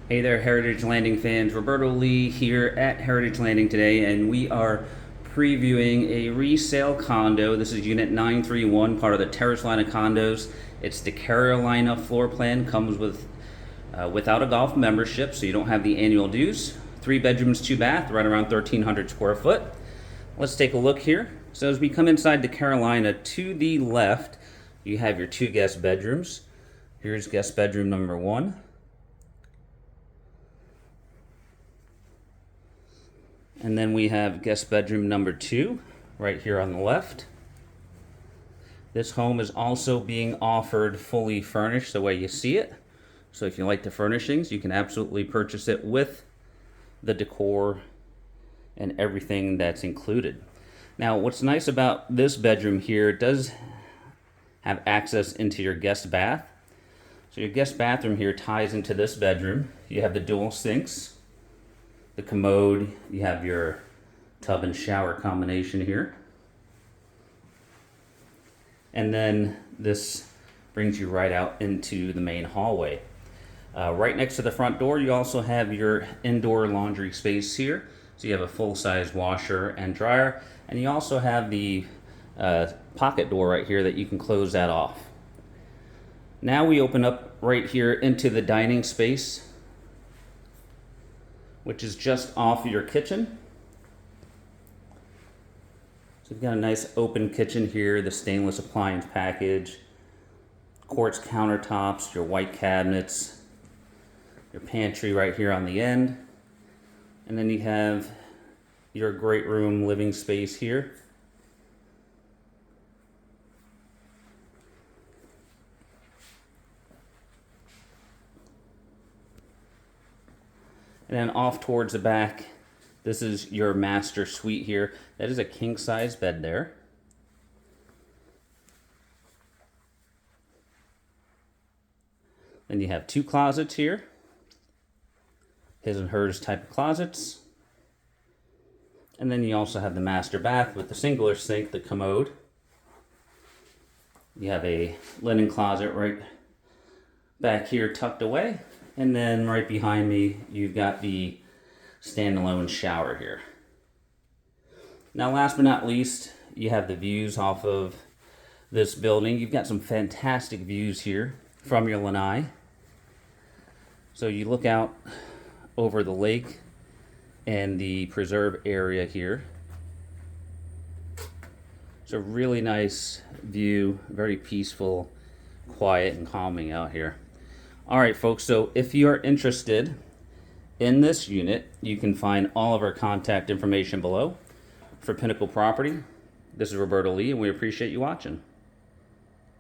Hey there, Heritage Landing fans. Roberto Lee here at Heritage Landing today, and we are previewing a resale condo. This is Unit 931, part of the terrace line of condos. It's the Carolina floor plan, comes with without a golf membership, so you don't have the annual dues. 3 bedrooms, 2 bath, right around 1,300 square foot. Let's take a look here. So as we come inside the Carolina, to the left, you have your 2 guest bedrooms. Here's guest bedroom number 1. And then we have guest bedroom number 2 right here on the left. This home is also being offered fully furnished the way you see it. So if you like the furnishings, you can absolutely purchase it with the decor and everything that's included. Now, what's nice about this bedroom here, it does have access into your guest bath. So your guest bathroom here ties into this bedroom. You have the dual sinks, the commode, you have your tub and shower combination here. And then this brings you right out into the main hallway. Right next to the front door, you also have your indoor laundry space here. So you have a full-size washer and dryer, and you also have the pocket door right here that you can close that off. Now we open up right here into the dining space, which is just off your kitchen. So you've got a nice open kitchen here, the stainless appliance package, quartz countertops, your white cabinets, your pantry right here on the end. And then you have your great room living space here. And then off towards the back, this is your master suite here. That is a king-size bed there. Then you have 2 closets here. His and hers type of closets. And then you also have the master bath with the singular sink, the commode. You have a linen closet right back here tucked away. And then right behind me, you've got the standalone shower here. Now, last but not least, you have the views off of this building. You've got some fantastic views here from your lanai. So you look out over the lake and the preserve area here. It's a really nice view, very peaceful, quiet, and calming out here. All right, folks, so if you are interested in this unit, you can find all of our contact information below. For Pinnacle Property, this is Roberto Lee, and we appreciate you watching.